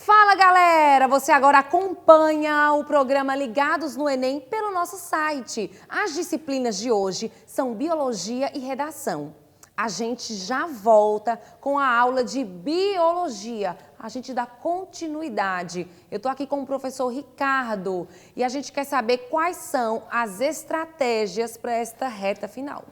Fala, galera! Você agora acompanha o programa Ligados no Enem pelo nosso site. As disciplinas de hoje são Biologia e Redação. A gente já volta com a aula de Biologia. A gente dá continuidade. Eu estou aqui com o professor Ricardo e a gente quer saber quais são as estratégias para esta reta final.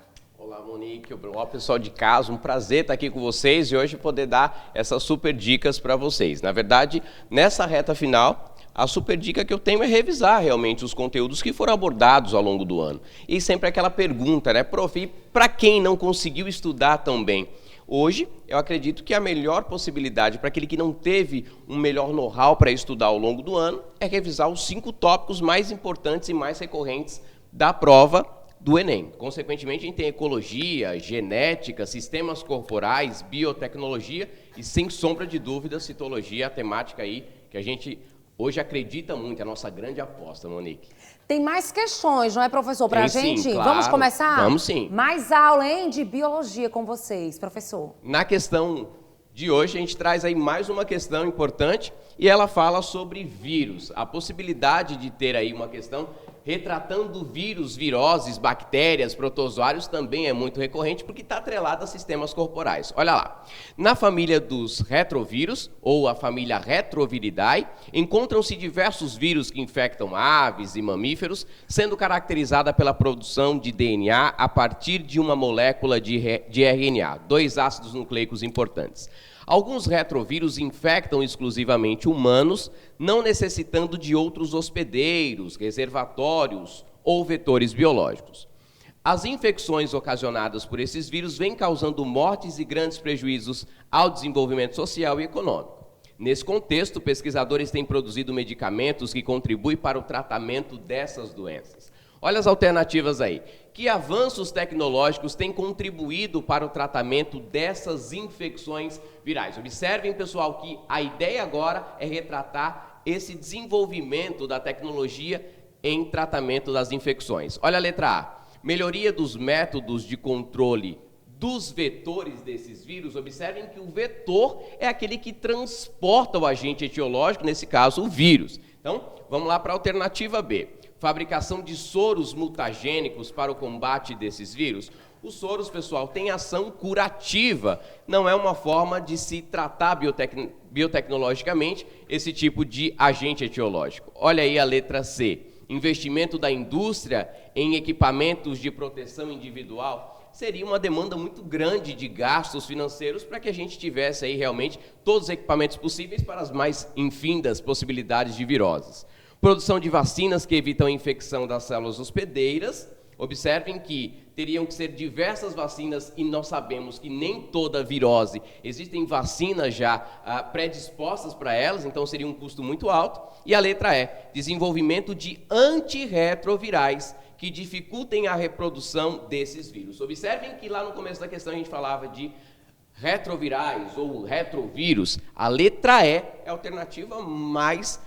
Olá, Monique. Olá, pessoal de casa. Um prazer estar aqui com vocês e hoje poder dar essas super dicas para vocês. Na verdade, nessa reta final, a super dica que eu tenho é revisar realmente os conteúdos que foram abordados ao longo do ano. E sempre aquela pergunta, né, prof, para quem não conseguiu estudar tão bem? Hoje, eu acredito que a melhor possibilidade para aquele que não teve um melhor know-how para estudar ao longo do ano é revisar os 5 tópicos mais importantes e mais recorrentes da prova do Enem. Consequentemente, a gente tem ecologia, genética, sistemas corporais, biotecnologia e, sem sombra de dúvida, citologia, a temática aí que a gente hoje acredita muito, é a nossa grande aposta, Monique. Tem mais questões, não é, professor, para a gente? Sim, claro. Vamos começar? Vamos sim. Mais aula, hein, de biologia com vocês, professor. Na questão de hoje, a gente traz aí mais uma questão importante e ela fala sobre vírus. A possibilidade de ter aí uma questão retratando vírus, viroses, bactérias, protozoários também é muito recorrente porque está atrelado a sistemas corporais. Olha lá, na família dos retrovírus, ou a família Retroviridae, encontram-se diversos vírus que infectam aves e mamíferos, sendo caracterizada pela produção de DNA a partir de uma molécula de RNA, 2 ácidos nucleicos importantes. Alguns retrovírus infectam exclusivamente humanos, não necessitando de outros hospedeiros, reservatórios ou vetores biológicos. As infecções ocasionadas por esses vírus vêm causando mortes e grandes prejuízos ao desenvolvimento social e econômico. Nesse contexto, pesquisadores têm produzido medicamentos que contribuem para o tratamento dessas doenças. Olha as alternativas aí. Que avanços tecnológicos têm contribuído para o tratamento dessas infecções virais? Observem, pessoal, que a ideia agora é retratar esse desenvolvimento da tecnologia em tratamento das infecções. Olha a letra A. Melhoria dos métodos de controle dos vetores desses vírus. Observem que o vetor é aquele que transporta o agente etiológico, nesse caso, o vírus. Então, vamos lá para a alternativa B. Fabricação de soros mutagênicos para o combate desses vírus. Os soros, pessoal, têm ação curativa. Não é uma forma de se tratar biotecnologicamente esse tipo de agente etiológico. Olha aí a letra C. Investimento da indústria em equipamentos de proteção individual. Seria uma demanda muito grande de gastos financeiros para que a gente tivesse aí realmente todos os equipamentos possíveis para as mais infindas possibilidades de viroses. Produção de vacinas que evitam a infecção das células hospedeiras. Observem que teriam que ser diversas vacinas e nós sabemos que nem toda virose, existem vacinas já predispostas para elas, então seria um custo muito alto. E a letra E, desenvolvimento de antirretrovirais que dificultem a reprodução desses vírus. Observem que lá no começo da questão a gente falava de retrovirais ou retrovírus. A letra E é a alternativa mais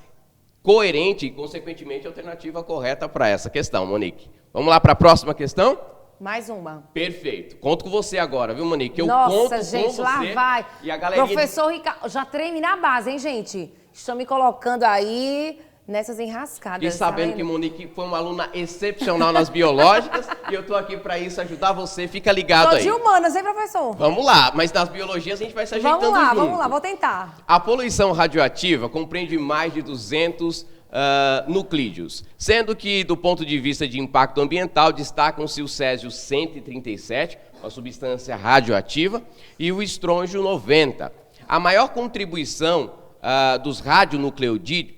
coerente e, consequentemente, a alternativa correta para essa questão, Monique. Vamos lá para a próxima questão? Mais uma. Perfeito. Conto com você agora, viu, Monique? Eu Nossa, conto gente, com você lá vai. E a galerinha... Professor Ricardo, já treme na base, hein, gente? Estão me colocando aí nessas enrascadas. E sabendo que Monique foi uma aluna excepcional nas biológicas e eu estou aqui para isso, ajudar você. Fica ligado Tô aí. de humanas, hein, professor? Vamos lá, mas nas biologias a gente vai se ajeitando junto. Vamos lá, vou tentar. A poluição radioativa compreende mais de 200 nuclídeos, sendo que, do ponto de vista de impacto ambiental, destacam-se o césio-137, uma substância radioativa, e o estrônio 90. A maior contribuição dos radionucleoclídeos,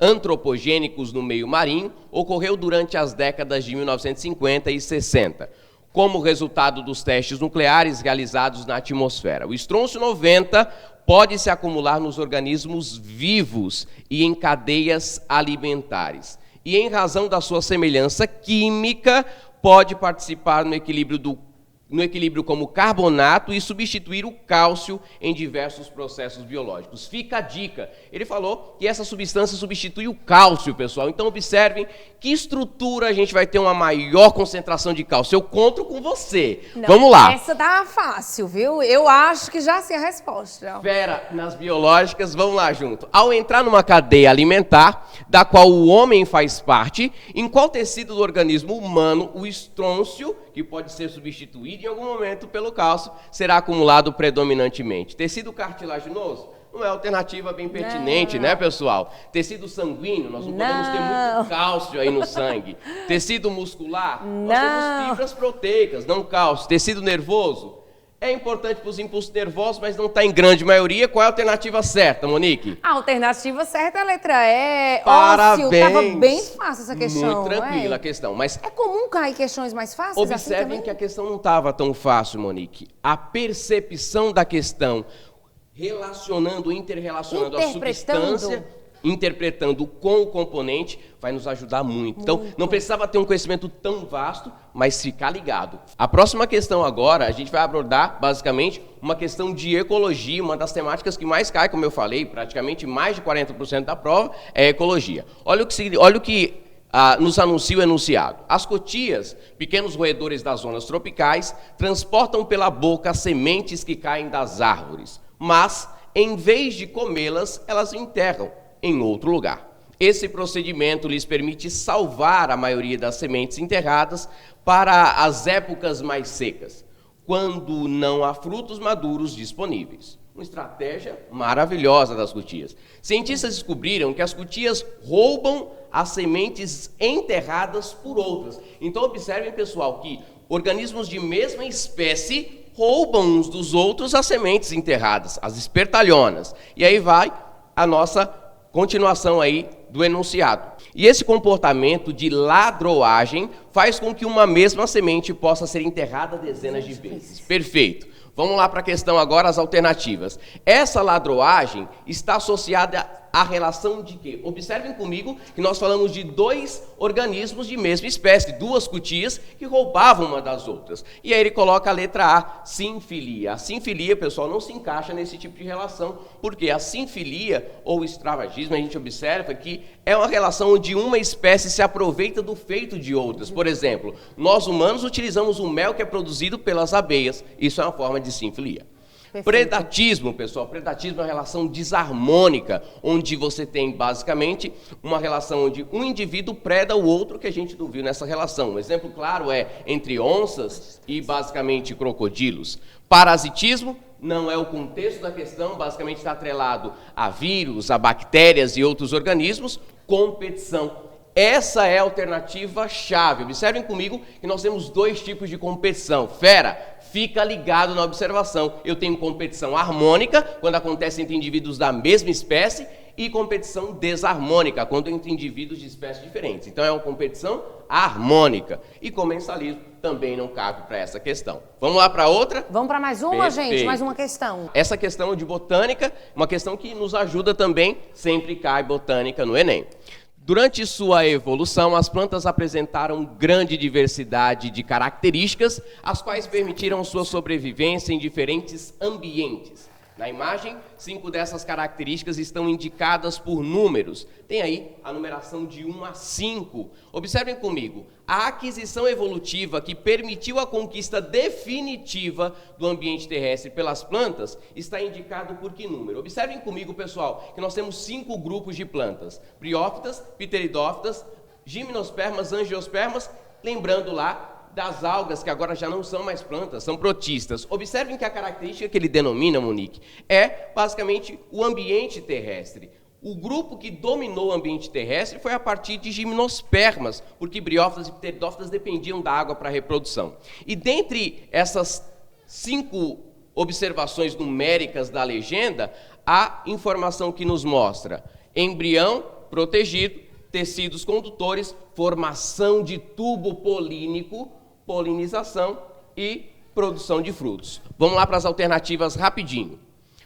antropogênicos no meio marinho, ocorreu durante as décadas de 1950 e 60, como resultado dos testes nucleares realizados na atmosfera. O estrônio 90 pode se acumular nos organismos vivos e em cadeias alimentares. E, em razão da sua semelhança química, pode participar no equilíbrio do no equilíbrio como carbonato e substituir o cálcio em diversos processos biológicos. Fica a dica. Ele falou que essa substância substitui o cálcio, pessoal. Então observem que estrutura a gente vai ter uma maior concentração de cálcio. Eu conto com você. Não, vamos lá. Essa tá fácil, viu? Eu acho que já sei a resposta. Fera, nas biológicas, vamos lá junto. Ao entrar numa cadeia alimentar, da qual o homem faz parte, em qual tecido do organismo humano o estrôncio, que pode ser substituído em algum momento pelo cálcio, será acumulado predominantemente? Tecido cartilaginoso? Não é alternativa bem pertinente, né, pessoal? Tecido sanguíneo, nós não podemos ter muito cálcio aí no sangue. Tecido muscular, nós temos fibras proteicas, não cálcio. Tecido nervoso? É importante para os impulsos nervosos, mas não está em grande maioria. Qual é a alternativa certa, Monique? A alternativa certa é a letra E. Parabéns! Ósseo. Tava bem fácil essa questão. Muito tranquila a questão, mas é comum cair questões mais fáceis observem assim que a questão não estava tão fácil, Monique. A percepção da questão, relacionando, interrelacionando a substância, interpretando com o componente, vai nos ajudar muito. Então, não precisava ter um conhecimento tão vasto, mas ficar ligado. A próxima questão agora, a gente vai abordar, basicamente, uma questão de ecologia, uma das temáticas que mais cai, como eu falei, praticamente mais de 40% da prova é ecologia. Olha o que nos anuncia o enunciado. As cotias, pequenos roedores das zonas tropicais, transportam pela boca as sementes que caem das árvores, mas, em vez de comê-las, elas enterram em outro lugar. Esse procedimento lhes permite salvar a maioria das sementes enterradas para as épocas mais secas, quando não há frutos maduros disponíveis. Uma estratégia maravilhosa das cutias. Cientistas descobriram que as cutias roubam as sementes enterradas por outras. Então observem, pessoal, que organismos de mesma espécie roubam uns dos outros as sementes enterradas, as espertalhonas. E aí vai a nossa continuação aí do enunciado. E esse comportamento de ladroagem faz com que uma mesma semente possa ser enterrada dezenas de vezes. Perfeito. Vamos lá para a questão agora, as alternativas. Essa ladroagem está associada à relação de quê? Observem comigo que nós falamos de dois organismos de mesma espécie, duas cutias que roubavam uma das outras. E aí ele coloca a letra A, sinfilia. A sinfilia, pessoal, não se encaixa nesse tipo de relação, porque a sinfilia ou extravagismo, a gente observa que é uma relação onde uma espécie se aproveita do feito de outras. Por exemplo, nós humanos utilizamos o mel que é produzido pelas abelhas. Isso é uma forma de sinfilia. Perfeito. Predatismo, pessoal, predatismo é uma relação desarmônica, onde você tem basicamente uma relação onde um indivíduo preda o outro, que a gente não viu nessa relação. Um exemplo claro é entre onças e basicamente crocodilos. Parasitismo não é o contexto da questão, basicamente está atrelado a vírus, a bactérias e outros organismos. Competição. Essa é a alternativa chave. Observem comigo que nós temos dois tipos de competição. Fera, fica ligado na observação. Eu tenho competição harmônica, quando acontece entre indivíduos da mesma espécie, e competição desarmônica, quando entre indivíduos de espécies diferentes. Então é uma competição harmônica. E comensalismo também não cabe para essa questão. Vamos lá para outra? Vamos para mais uma, Perfeito. gente? Mais uma questão. Essa questão de botânica, uma questão que nos ajuda também, sempre cai botânica no Enem. Durante sua evolução, as plantas apresentaram grande diversidade de características, as quais permitiram sua sobrevivência em diferentes ambientes. Na imagem, 5 dessas características estão indicadas por números. Tem aí a numeração de 1 a 5. Observem comigo, a aquisição evolutiva que permitiu a conquista definitiva do ambiente terrestre pelas plantas está indicado por que número? Observem comigo, pessoal, que nós temos 5 grupos de plantas: briófitas, pteridófitas, gimnospermas, angiospermas, lembrando lá das algas, que agora já não são mais plantas, são protistas. Observem que a característica que ele denomina, Monique, é basicamente o ambiente terrestre. O grupo que dominou o ambiente terrestre foi a partir de gimnospermas, porque briófitas e pteridófitas dependiam da água para a reprodução. E dentre essas 5 observações numéricas da legenda, há informação que nos mostra embrião protegido, tecidos condutores, formação de tubo polínico, polinização e produção de frutos. Vamos lá para as alternativas rapidinho.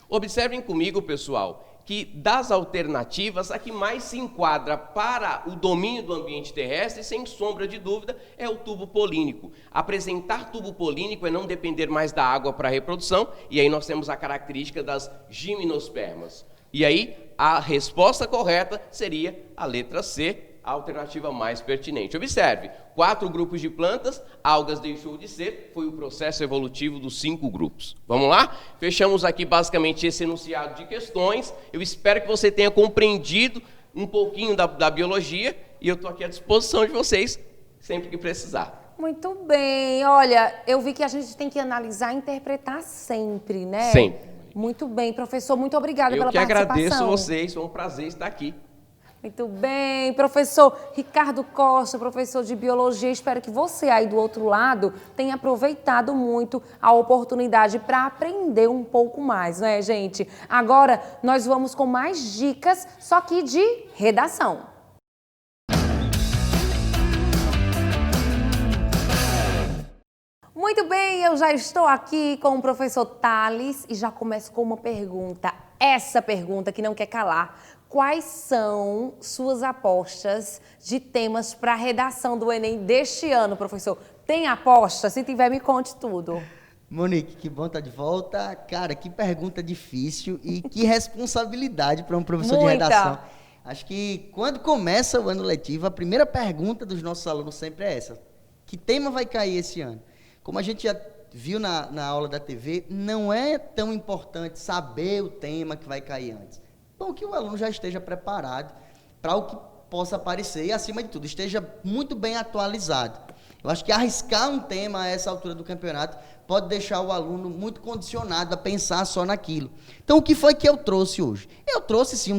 Observem comigo, pessoal, que das alternativas, a que mais se enquadra para o domínio do ambiente terrestre, sem sombra de dúvida, é o tubo polínico. Apresentar tubo polínico é não depender mais da água para a reprodução, e aí nós temos a característica das gimnospermas. E aí, a resposta correta seria a letra C, a alternativa mais pertinente. Observe, 4 grupos de plantas, algas deixou de ser, foi o processo evolutivo dos 5 grupos. Vamos lá? Fechamos aqui basicamente esse enunciado de questões. Eu espero que você tenha compreendido um pouquinho da biologia e eu estou aqui à disposição de vocês sempre que precisar. Muito bem. Olha, eu vi que a gente tem que analisar e interpretar sempre, né? Sempre. Muito bem, professor. Muito obrigada pela participação. Eu que participação. agradeço vocês, foi um prazer estar aqui. Muito bem, professor Ricardo Costa, professor de Biologia, espero que você aí do outro lado tenha aproveitado muito a oportunidade para aprender um pouco mais, né, gente? Agora nós vamos com mais dicas, só que de redação. Muito bem, eu já estou aqui com o professor Thales e já começo com uma pergunta. Essa pergunta que não quer calar. Quais são suas apostas de temas para a redação do Enem deste ano, professor? Tem aposta? Se tiver, me conte tudo. Monique, que bom estar de volta. Cara, que pergunta difícil e que responsabilidade para um professor de redação. Acho que quando começa o ano letivo, a primeira pergunta dos nossos alunos sempre é essa. Que tema vai cair esse ano? Como a gente já viu na aula da TV, não é tão importante saber o tema que vai cair antes. Bom, que o aluno já esteja preparado para o que possa aparecer e, acima de tudo, esteja muito bem atualizado. Eu acho que arriscar um tema a essa altura do campeonato pode deixar o aluno muito condicionado a pensar só naquilo. Então, o que foi que eu trouxe hoje? Eu trouxe, sim,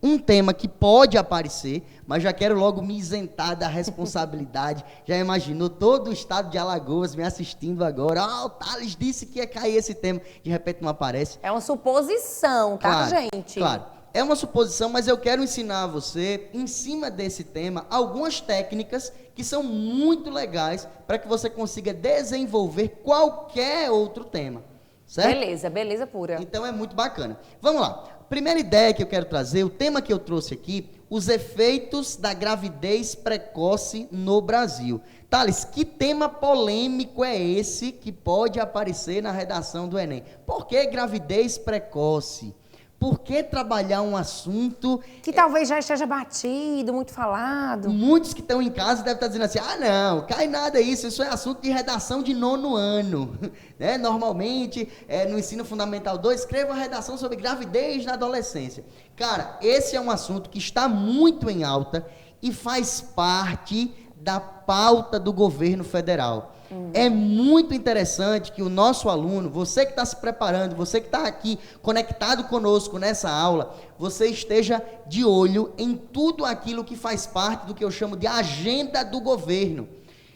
um tema que pode aparecer, mas já quero logo me isentar da responsabilidade. Já imaginou todo o estado de Alagoas me assistindo agora? O Thales disse que ia cair esse tema, de repente não aparece. É uma suposição, tá, gente? Claro, é uma suposição, mas eu quero ensinar a você, em cima desse tema, algumas técnicas que são muito legais para que você consiga desenvolver qualquer outro tema, certo? Beleza pura. Então é muito bacana. Vamos lá. Primeira ideia que eu quero trazer, o tema que eu trouxe aqui, os efeitos da gravidez precoce no Brasil. Thales, que tema polêmico é esse que pode aparecer na redação do Enem? Por que gravidez precoce? Por que trabalhar um assunto que talvez já esteja batido, muito falado? Muitos que estão em casa devem estar dizendo assim, não, cai nada isso é assunto de redação de 9º ano. Né? Normalmente, no ensino fundamental 2, escreva uma redação sobre gravidez na adolescência. Cara, esse é um assunto que está muito em alta e faz parte da pauta do governo federal. É muito interessante que o nosso aluno, você que está se preparando, você que está aqui conectado conosco nessa aula, você esteja de olho em tudo aquilo que faz parte do que eu chamo de agenda do governo.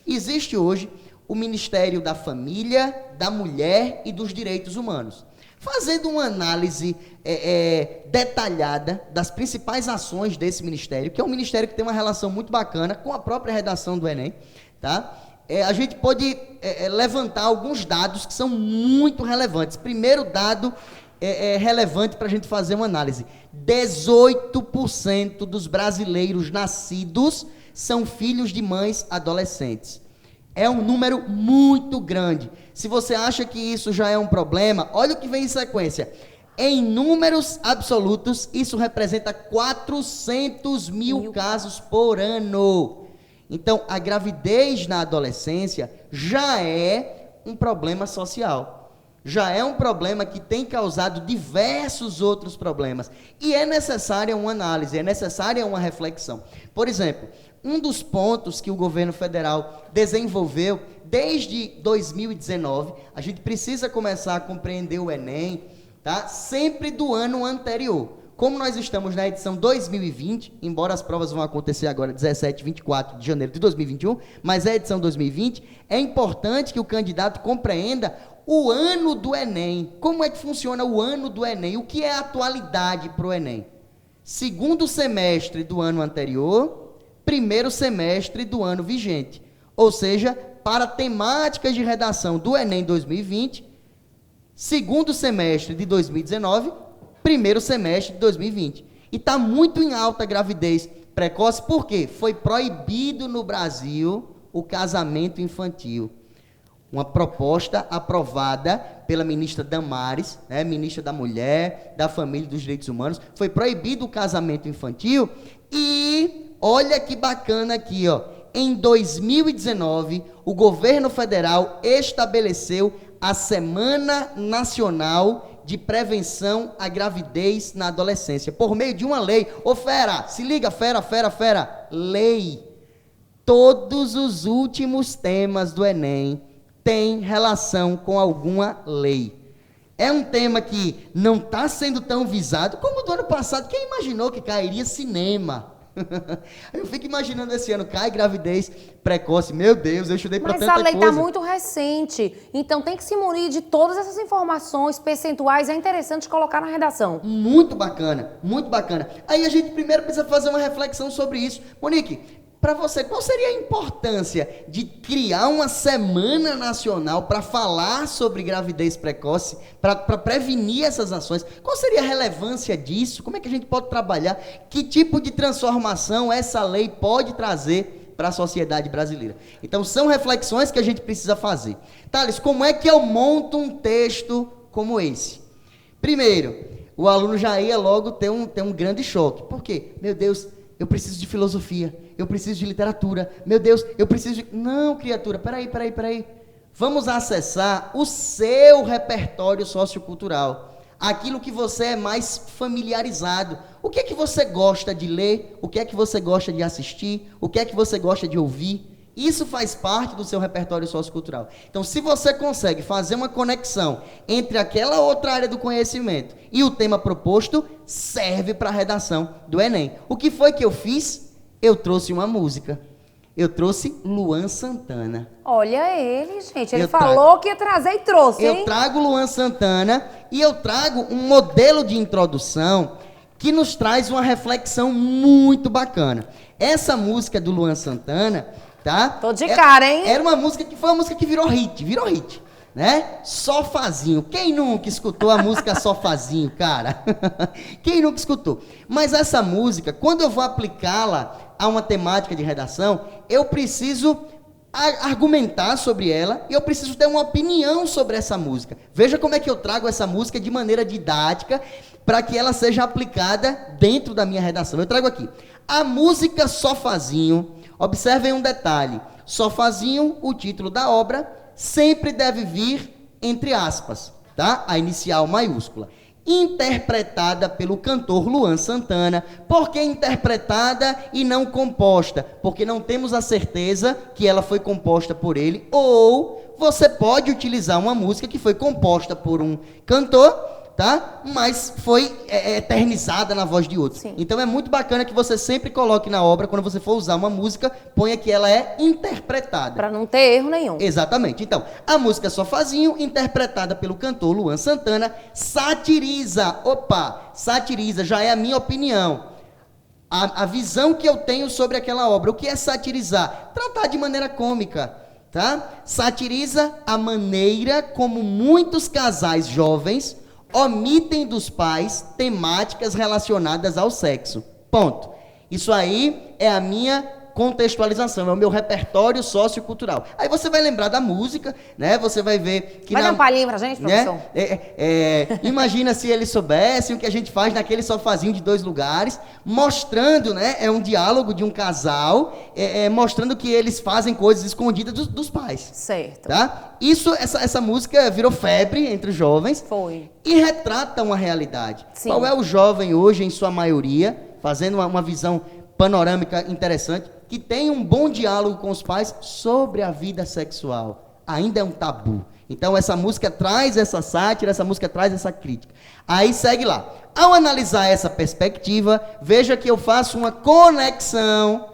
Existe hoje o Ministério da Família, da Mulher e dos Direitos Humanos. Fazendo uma análise detalhada das principais ações desse ministério, que é um ministério que tem uma relação muito bacana com a própria redação do Enem, tá? A gente pode levantar alguns dados que são muito relevantes. Primeiro dado relevante para a gente fazer uma análise. 18% dos brasileiros nascidos são filhos de mães adolescentes. É um número muito grande. Se você acha que isso já é um problema, olha o que vem em sequência. Em números absolutos, isso representa 400 mil casos por ano. Então, a gravidez na adolescência já é um problema social. Já é um problema que tem causado diversos outros problemas. E é necessária uma análise, é necessária uma reflexão. Por exemplo, um dos pontos que o governo federal desenvolveu desde 2019, a gente precisa começar a compreender o Enem, tá? Sempre do ano anterior. Como nós estamos na edição 2020, embora as provas vão acontecer agora 17 e 24 de janeiro de 2021, mas é a edição 2020, é importante que o candidato compreenda o ano do Enem. Como é que funciona o ano do Enem? O que é atualidade para o Enem? Segundo semestre do ano anterior, primeiro semestre do ano vigente. Ou seja, para temáticas de redação do Enem 2020, segundo semestre de 2019, primeiro semestre de 2020. E está muito em alta a gravidez precoce, por quê? Foi proibido no Brasil o casamento infantil. Uma proposta aprovada pela ministra Damares, né, ministra da Mulher, da Família e dos Direitos Humanos. Foi proibido o casamento infantil e olha que bacana aqui, ó. Em 2019, o governo federal estabeleceu a Semana Nacional de Prevenção à Gravidez na Adolescência, por meio de uma lei. Ô fera, se liga, fera, lei. Todos os últimos temas do Enem têm relação com alguma lei. É um tema que não está sendo tão visado como o do ano passado. Quem imaginou que cairia cinema? Eu fico imaginando esse ano, cai gravidez precoce. Meu Deus, eu estudei para tanta coisa. Mas a lei está muito recente, então tem que se munir de todas essas informações percentuais. É interessante colocar na redação. Muito bacana, muito bacana. Aí a gente primeiro precisa fazer uma reflexão sobre isso. Monique, para você, qual seria a importância de criar uma semana nacional para falar sobre gravidez precoce, para prevenir essas ações? Qual seria a relevância disso? Como é que a gente pode trabalhar? Que tipo de transformação essa lei pode trazer para a sociedade brasileira? Então, são reflexões que a gente precisa fazer. Thales, como é que eu monto um texto como esse? Primeiro, o aluno já ia logo ter um grande choque. Por quê? Meu Deus, eu preciso de filosofia, eu preciso de literatura, meu Deus, eu preciso de... Não, criatura, peraí. Vamos acessar o seu repertório sociocultural, aquilo que você é mais familiarizado. O que é que você gosta de ler? O que é que você gosta de assistir? O que é que você gosta de ouvir? Isso faz parte do seu repertório sociocultural. Então, se você consegue fazer uma conexão entre aquela outra área do conhecimento e o tema proposto, serve para a redação do Enem. O que foi que eu fiz? Eu trouxe uma música. Eu trouxe Luan Santana. Olha ele, gente. Ele falou que ia trazer e trouxe, hein? Eu trago Luan Santana e eu trago um modelo de introdução que nos traz uma reflexão muito bacana. Essa música do Luan Santana... Tá? Tô de cara, hein? Era uma música que foi uma música que virou hit, né? Sofazinho. Quem nunca escutou a música Sofazinho, cara? Quem nunca escutou? Mas essa música, quando eu vou aplicá-la a uma temática de redação, eu preciso argumentar sobre ela e eu preciso ter uma opinião sobre essa música. Veja como é que eu trago essa música de maneira didática para que ela seja aplicada dentro da minha redação. Eu trago aqui. A música Sofazinho. Observem um detalhe, Sofazinho, o título da obra, sempre deve vir entre aspas, tá? A inicial maiúscula. Interpretada pelo cantor Luan Santana. Por que interpretada e não composta? Porque não temos a certeza que ela foi composta por ele, ou você pode utilizar uma música que foi composta por um cantor, tá? Mas foi eternizada na voz de outro. Sim. Então é muito bacana que você sempre coloque na obra, quando você for usar uma música, ponha que ela é interpretada. Para não ter erro nenhum. Exatamente. Então, a música Sofazinho, interpretada pelo cantor Luan Santana, satiriza. Satiriza, já é a minha opinião. A visão que eu tenho sobre aquela obra. O que é satirizar? Tratar de maneira cômica. Tá? Satiriza a maneira como muitos casais jovens omitem dos pais temáticas relacionadas ao sexo. Ponto. Isso aí é a minha contextualização, é o meu repertório sociocultural. Aí você vai lembrar da música, né? Você vai ver que... Vai dar um palhinho pra gente, professor? Né? Imagina se eles soubessem o que a gente faz naquele sofazinho de 2 lugares, mostrando, né? É um diálogo de um casal, mostrando que eles fazem coisas escondidas dos pais. Certo. Tá? Essa música virou febre entre os jovens. Foi. E retrata uma realidade. Sim. Qual é o jovem hoje, em sua maioria, fazendo uma visão panorâmica interessante, que tem um bom diálogo com os pais sobre a vida sexual. Ainda é um tabu. Então essa música traz essa sátira, essa música traz essa crítica. Aí segue lá. Ao analisar essa perspectiva, veja que eu faço uma conexão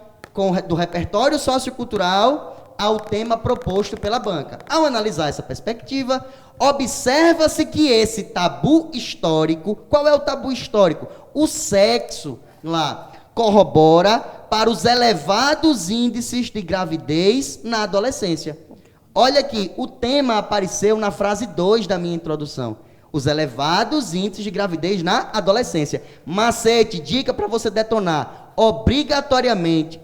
do repertório sociocultural ao tema proposto pela banca. Ao analisar essa perspectiva, observa-se que esse tabu histórico, qual é o tabu histórico? O sexo lá corrobora para os elevados índices de gravidez na adolescência. Olha aqui, o tema apareceu na frase 2 da minha introdução. os elevados índices de gravidez na adolescência. Macete, dica para você detonar, obrigatoriamente,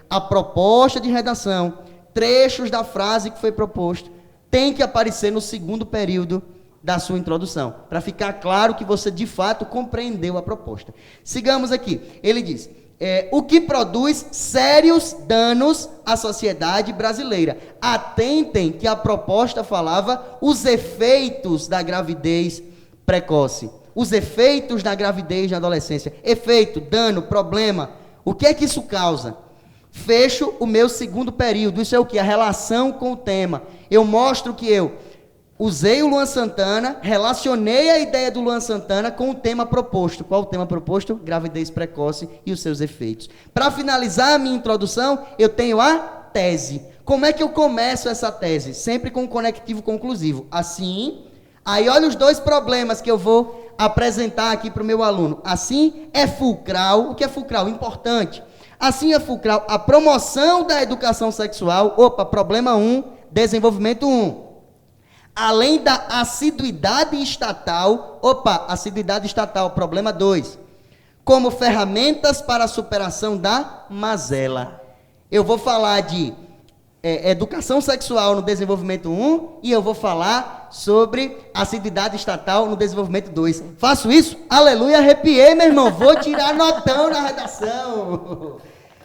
a proposta de redação, trechos da frase que foi proposto, tem que aparecer no segundo período da sua introdução, para ficar claro que você de fato compreendeu a proposta. Sigamos aqui. Ele diz: o que produz sérios danos à sociedade brasileira. Atentem que a proposta falava os efeitos da gravidez precoce, os efeitos da gravidez na adolescência. Efeito, dano, problema. O que é que isso causa? Fecho o meu segundo período. Isso é o que? A relação com o tema. Eu mostro que eu usei o Luan Santana, relacionei a ideia do Luan Santana com o tema proposto. Qual o tema proposto? Gravidez precoce e os seus efeitos. Para finalizar a minha introdução, eu tenho a tese. Como é que eu começo essa tese? Sempre com um conectivo conclusivo. Assim, aí olha os dois problemas que eu vou apresentar aqui para o meu aluno. Assim é fulcral. O que é fulcral? Importante. Assim é fulcral a promoção da educação sexual. Opa, problema 1, desenvolvimento 1. Além da assiduidade estatal, problema 2, como ferramentas para a superação da mazela. Eu vou falar de educação sexual no desenvolvimento 1 e eu vou falar sobre assiduidade estatal no desenvolvimento 2. Faço isso? Aleluia, arrepiei, meu irmão. Vou tirar notão na redação.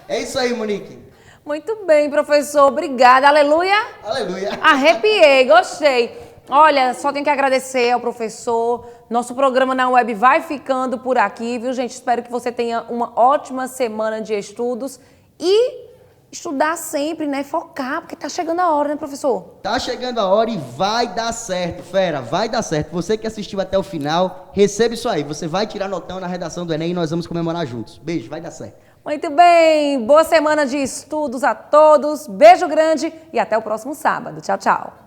É isso aí, Monique. Muito bem, professor. Obrigada. Aleluia. Aleluia. Arrepiei, gostei. Olha, só tenho que agradecer ao professor. Nosso programa na web vai ficando por aqui, viu, gente? Espero que você tenha uma ótima semana de estudos e estudar sempre, né? Focar, porque tá chegando a hora, né, professor? Tá chegando a hora e vai dar certo, fera, vai dar certo. Você que assistiu até o final, receba isso aí. Você vai tirar notão na redação do Enem e nós vamos comemorar juntos. Beijo, vai dar certo. Muito bem, boa semana de estudos a todos. Beijo grande e até o próximo sábado. Tchau, tchau.